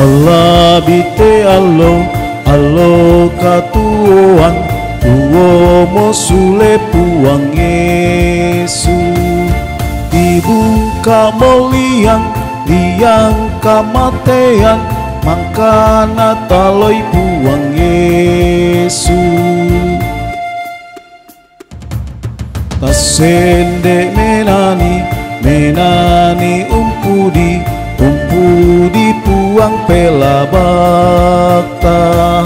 Allah bite allo allo katuan tuwo mo sule puang Yesu dibuka moliang liang kamatean mangkana taloi puang Yesu tasende menani umpudi puang pela bakta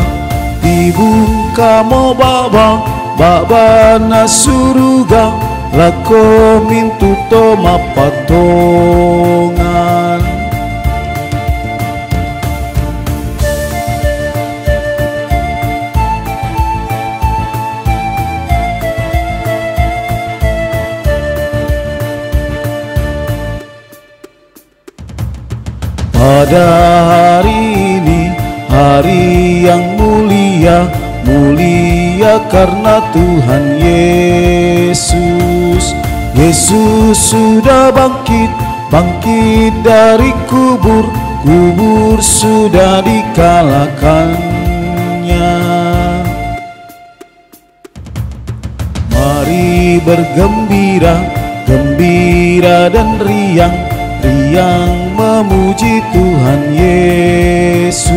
dibuka mo baba na suruga lako mintuto mapatongan pada hari ini, hari yang mulia, mulia karena Tuhan Yesus. Yesus sudah bangkit, bangkit dari kubur, kubur sudah dikalahkannya. Mari bergembira, gembira dan riang, riang memuji Tuhan Yesus.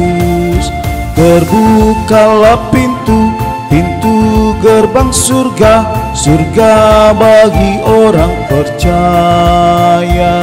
Terbukalah pintu, pintu gerbang surga, surga bagi orang percaya.